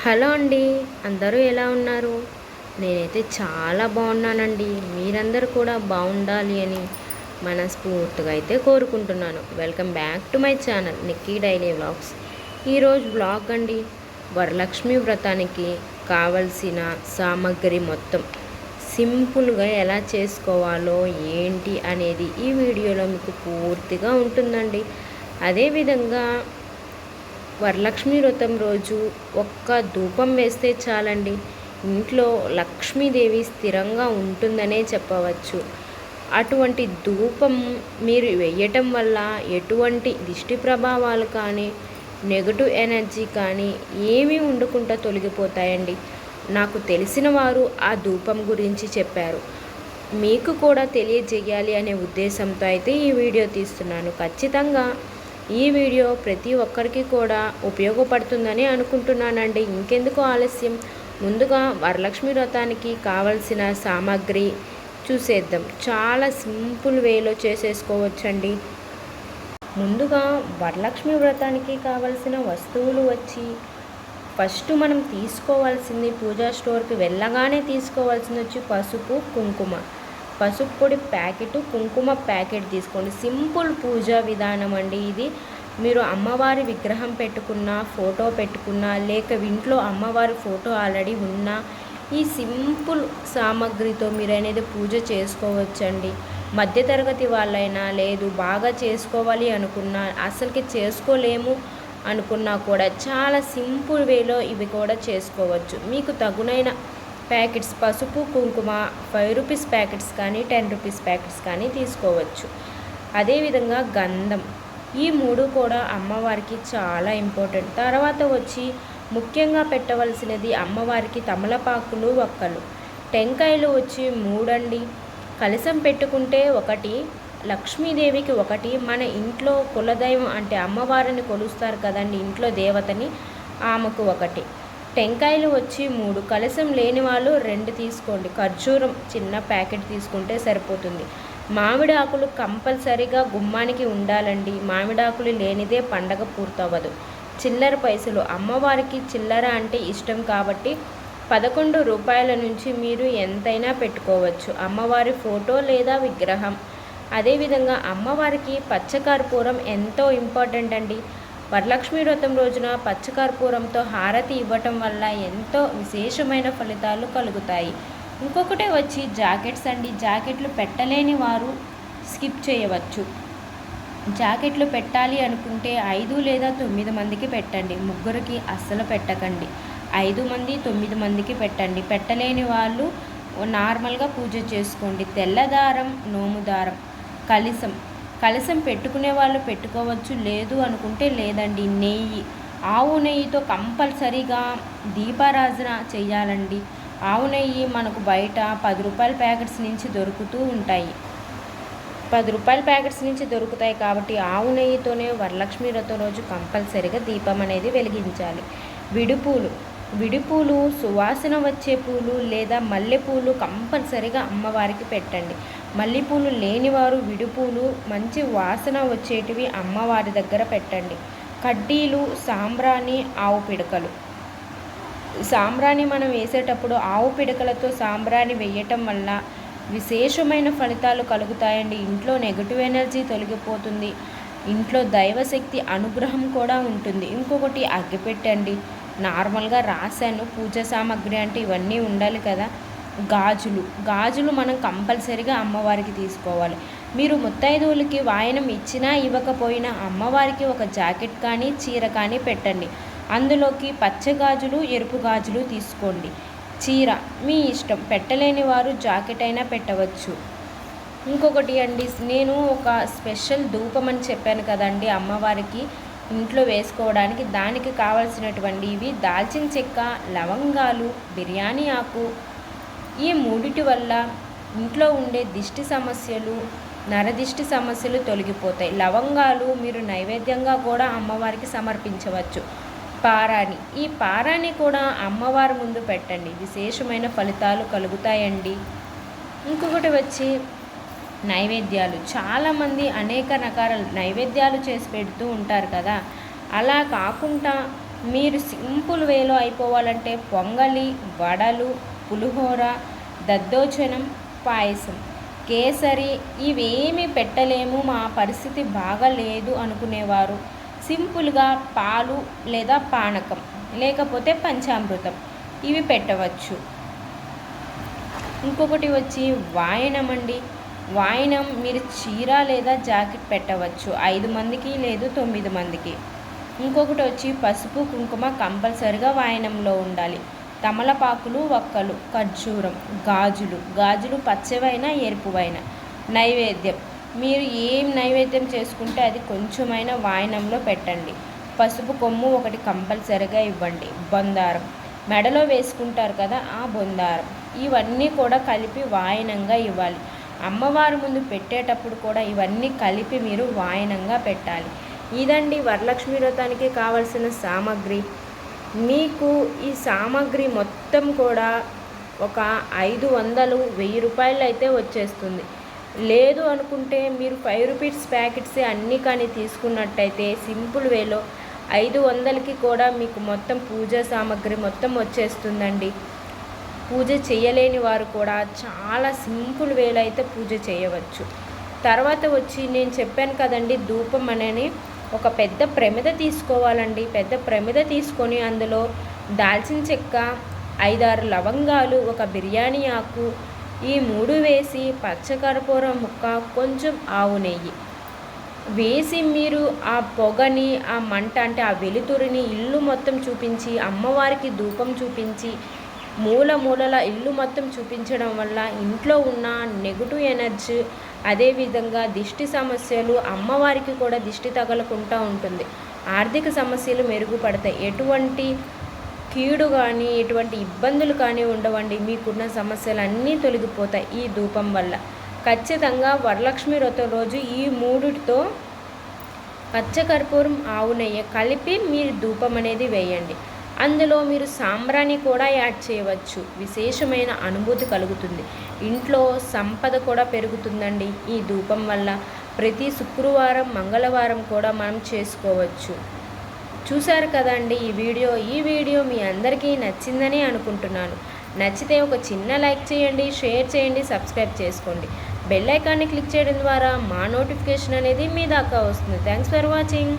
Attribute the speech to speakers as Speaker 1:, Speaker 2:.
Speaker 1: Hello అండి. అందరూ ఎలా ఉన్నారు? నేనైతే చాలా బాగున్నానండి. మీరందరూ కూడా బాగుండాలి అని మనస్ఫూర్తిగా అయితే కోరుకుంటున్నాను. Welcome back to my channel Nikki daily vlogs. ఈరోజు వ్లాగ్ అండి, వరలక్ష్మి వ్రతానికి కావలసిన సామాగ్రి మొత్తం సింపుల్గా ఎలా చేసుకోవాలో ఏంటి అనేది ఈ వీడియోలో మీకు పూర్తిగా ఉంటుందండి. అదేవిధంగా వరలక్ష్మి వ్రతం రోజు ఒక్క ధూపం వేస్తే చాలండి, ఇంట్లో లక్ష్మీదేవి స్థిరంగా ఉంటుందనే చెప్పవచ్చు. అటువంటి ధూపం మీరు వేయటం వల్ల ఎటువంటి దిష్టి ప్రభావాలు కానీ నెగటివ్ ఎనర్జీ కానీ ఏమీ ఉండకుండా తొలగిపోతాయండి. నాకు తెలిసిన వారు ఆ ధూపం గురించి చెప్పారు. మీకు కూడా తెలియజేయాలి అనే ఉద్దేశంతో అయితే ఈ వీడియో తీస్తున్నాను. ఖచ్చితంగా ఈ వీడియో ప్రతి ఒక్కరికి కూడా ఉపయోగపడుతుందని అనుకుంటున్నానండి. ఇంకెందుకు ఆలస్యం, ముందుగా వరలక్ష్మి వ్రతానికి కావలసిన సామాగ్రి చూసేద్దాం. చాలా సింపుల్ వేలో చేసేసుకోవచ్చండి. ముందుగా వరలక్ష్మి వ్రతానికి కావలసిన వస్తువులు వచ్చి, ఫస్ట్ మనం తీసుకోవాల్సింది పూజా స్టోర్కి వెళ్ళగానే తీసుకోవాల్సింది వచ్చి పసుపు, కుంకుమ. పసుపు పొడి ప్యాకెట్, కుంకుమ ప్యాకెట్ తీసుకోండి. సింపుల్ పూజా విధానం అండి ఇది. మీరు అమ్మవారి విగ్రహం పెట్టుకున్నా, ఫోటో పెట్టుకున్నా, లేక ఇంట్లో అమ్మవారి ఫోటో ఆల్రెడీ ఉన్నా ఈ సింపుల్ సామాగ్రితో మీరు అనేది పూజ చేసుకోవచ్చండి. మధ్యతరగతి వాళ్ళైనా, లేదు బాగా చేసుకోవాలి అనుకున్నా, అసలుకి చేసుకోలేము అనుకున్నా కూడా చాలా సింపుల్ వేలో ఇవి కూడా చేసుకోవచ్చు. మీకు తగునైన ప్యాకెట్స్ పసుపు, కుంకుమ 5 రూపీస్ ప్యాకెట్స్ కానీ 10 రూపీస్ ప్యాకెట్స్ కానీ తీసుకోవచ్చు. అదేవిధంగా గంధం, ఈ 3 కూడా అమ్మవారికి చాలా ఇంపార్టెంట్. తర్వాత వచ్చి ముఖ్యంగా పెట్టవలసినది అమ్మవారికి తమలపాకులు, వక్కలు. టెంకాయలు వచ్చి 3 అండి. కలశం పెట్టుకుంటే 1, లక్ష్మీదేవికి 1, మన ఇంట్లో కులదైవం అంటే అమ్మవారిని కొలుస్తారు కదండి ఇంట్లో దేవతని, ఆమెకు 1. టెంకాయలు వచ్చి 3, కలశం లేని వాళ్ళు 2 తీసుకోండి. ఖర్జూరం చిన్న ప్యాకెట్ తీసుకుంటే సరిపోతుంది. మామిడి ఆకులు కంపల్సరీగా గుమ్మానికి ఉండాలండి. మామిడాకులు లేనిదే పండగ పూర్తవ్వదు. చిల్లర పైసలు, అమ్మవారికి చిల్లర అంటే ఇష్టం కాబట్టి 11 రూపాయల నుంచి మీరు ఎంతైనా పెట్టుకోవచ్చు. అమ్మవారి ఫోటో లేదా విగ్రహం. అదేవిధంగా అమ్మవారికి పచ్చకర్పూరం ఎంతో ఇంపార్టెంట్ అండి. వరలక్ష్మి వ్రతం రోజున పచ్చకర్పూరంతో హారతి ఇవ్వటం వల్ల ఎంతో విశేషమైన ఫలితాలు కలుగుతాయి. ఇంకొకటే వచ్చి జాకెట్స్ అండి. జాకెట్లు పెట్టలేని వారు స్కిప్ చేయవచ్చు. జాకెట్లు పెట్టాలి అనుకుంటే 5 లేదా 9 మందికి పెట్టండి. ముగ్గురికి అస్సలు పెట్టకండి. 5 మంది 9 మందికి పెట్టండి. పెట్టలేని వాళ్ళు నార్మల్గా పూజ చేసుకోండి. తెల్లదారం, నోముదారం, కలశం పెట్టుకునే వాళ్ళు పెట్టుకోవచ్చు, లేదు అనుకుంటే లేదండి. నెయ్యి, ఆవు నెయ్యితో కంపల్సరీగా దీపారాధన చేయాలండి. ఆవు నెయ్యి మనకు బయట 10 రూపాయల ప్యాకెట్స్ నుంచి దొరుకుతూ ఉంటాయి. 10 రూపాయల ప్యాకెట్స్ నుంచి దొరుకుతాయి కాబట్టి ఆవు నెయ్యితోనే వరలక్ష్మి వ్రతం రోజు కంపల్సరీగా దీపం అనేది వెలిగించాలి. విడిపూలు సువాసన వచ్చే పూలు లేదా మల్లెపూలు కంపల్సరీగా అమ్మవారికి పెట్టండి. మల్లెపూలు లేనివారు విడిపూలు మంచి వాసన వచ్చేటివి అమ్మవారి దగ్గర పెట్టండి. కడ్డీలు, సాంబ్రాణి, ఆవు పిడకలు. సాంబ్రాణి మనం వేసేటప్పుడు ఆవు పిడకలతో సాంబ్రాణి వేయటం వల్ల విశేషమైన ఫలితాలు కలుగుతాయండి. ఇంట్లో నెగటివ్ ఎనర్జీ తొలగిపోతుంది. ఇంట్లో దైవశక్తి అనుగ్రహం కూడా ఉంటుంది. ఇంకొకటి అగ్గిపెట్టండి. నార్మల్గా రాశాను, పూజ సామాగ్రి అంటే ఇవన్నీ ఉండాలి కదా. గాజులు మనం కంపల్సరీగా అమ్మవారికి తీసుకోవాలి. మీరు ముత్తైదువులకి వాయనం ఇచ్చినా ఇవ్వకపోయినా అమ్మవారికి ఒక జాకెట్ కానీ చీర కానీ పెట్టండి. అందులోకి పచ్చ గాజులు, ఎరుపు గాజులు తీసుకోండి. చీర మీ ఇష్టం, పెట్టలేని వారు జాకెట్ అయినా పెట్టవచ్చు. ఇంకొకటి అండి, నేను ఒక స్పెషల్ ధూపం అని చెప్పాను కదండి అమ్మవారికి ఇంట్లో వేసుకోవడానికి. దానికి కావాల్సినటువంటి ఇవి దాల్చిన చెక్క, లవంగాలు, బిర్యానీ ఆకు. ఈ 3 వల్ల ఇంట్లో ఉండే దిష్టి సమస్యలు, నరదిష్టి సమస్యలు తొలగిపోతాయి. లవంగాలు మీరు నైవేద్యంగా కూడా అమ్మవారికి సమర్పించవచ్చు. ఈ పారాని కూడా అమ్మవారి ముందు పెట్టండి. విశేషమైన ఫలితాలు కలుగుతాయండి. ఇంకొకటి వచ్చి నైవేద్యాలు. చాలామంది అనేక రకాల నైవేద్యాలు చేసి పెడుతూ ఉంటారు కదా. అలా కాకుండా మీరు సింపుల్ వేలో అయిపోవాలంటే పొంగలి, వడలు, పులిహోర, దద్దోజనం, పాయసం, కేసరి ఇవేమీ పెట్టలేము, మా పరిస్థితి బాగాలేదు అనుకునేవారు సింపుల్గా పాలు లేదా పానకం లేకపోతే పంచామృతం ఇవి పెట్టవచ్చు. ఇంకొకటి వచ్చి వాయనం అండి. వాయనం మీరు చీర లేదా జాకెట్ పెట్టవచ్చు, 5 మందికి లేదు 9 మందికి. ఇంకొకటి వచ్చి పసుపు కుంకుమ కంపల్సరిగా వాయనంలో ఉండాలి. తమలపాకులు, వక్కలు, ఖర్జూరం, గాజులు పచ్చవైనా ఎరుపువైనా. నైవేద్యం మీరు ఏం నైవేద్యం చేసుకుంటే అది కొంచెమైనా వాయనంలో పెట్టండి. పసుపు కొమ్ము ఒకటి కంపల్సరిగా ఇవ్వండి. బొందారం మెడలో వేసుకుంటారు కదా, ఆ బొందారం ఇవన్నీ కూడా కలిపి వాయనంగా ఇవ్వాలి. అమ్మవారి ముందు పెట్టేటప్పుడు కూడా ఇవన్నీ కలిపి మీరు వాయనంగా పెట్టాలి. ఇదండి వరలక్ష్మి వ్రతానికి కావలసిన సామాగ్రి. మీకు ఈ సామాగ్రి మొత్తం కూడా ఒక 500-1000 రూపాయలు అయితే వచ్చేస్తుంది. లేదు అనుకుంటే మీరు 5 రూపీస్ ప్యాకెట్సే అన్నీ కానీ తీసుకున్నట్టయితే సింపుల్ వేలో 500కి కూడా మీకు మొత్తం పూజా సామాగ్రి మొత్తం వచ్చేస్తుందండి. పూజ చేయలేని వారు కూడా చాలా సింపుల్ వేలో అయితే పూజ చేయవచ్చు. తర్వాత వచ్చి నేను చెప్పాను కదండి, ధూపం అనేది ఒక పెద్ద ప్రమిద తీసుకోవాలండి. పెద్ద ప్రమిద తీసుకొని అందులో దాల్చిన చెక్క, 5-6 లవంగాలు, ఒక బిర్యానీ ఆకు ఈ 3 వేసి పచ్చకర్పూరం ముక్క, కొంచెం ఆవు నెయ్యి వేసి మీరు ఆ పొగని, ఆ మంట అంటే ఆ వెలుతురిని ఇల్లు మొత్తం చూపించి అమ్మవారికి ధూపం చూపించి మూలల ఇల్లు మొత్తం చూపించడం వల్ల ఇంట్లో ఉన్న నెగటివ్ ఎనర్జీ, అదేవిధంగా దిష్టి సమస్యలు, అమ్మవారికి కూడా దిష్టి తగలకుండా ఉంటుంది. ఆర్థిక సమస్యలు మెరుగుపడతాయి. ఎటువంటి కీడు కానీ ఎటువంటి ఇబ్బందులు కానీ ఉండవండి. మీకున్న సమస్యలు అన్నీ తొలగిపోతాయి ఈ ధూపం వల్ల. ఖచ్చితంగా వరలక్ష్మి వ్రతం రోజు ఈ 3తో పచ్చకర్పూరం, ఆవు నెయ్యి కలిపి మీరు ధూపం అనేది వేయండి. అందులో మీరు సాంబ్రాణి కూడా యాడ్ చేయవచ్చు. విశేషమైన అనుభూతి కలుగుతుంది. ఇంట్లో సంపద కూడా పెరుగుతుందండి ఈ ధూపం వల్ల. ప్రతి శుక్రవారం, మంగళవారం కూడా మనం చేసుకోవచ్చు. చూశారు కదండి ఈ వీడియో మీ అందరికీ నచ్చిందని అనుకుంటున్నాను. నచ్చితే ఒక చిన్న లైక్ చేయండి, షేర్ చేయండి, సబ్స్క్రైబ్ చేసుకోండి. బెల్ ఐకాన్ని క్లిక్ చేయడం ద్వారా మా నోటిఫికేషన్ అనేది మీ దాకా వస్తుంది. Thanks for watching.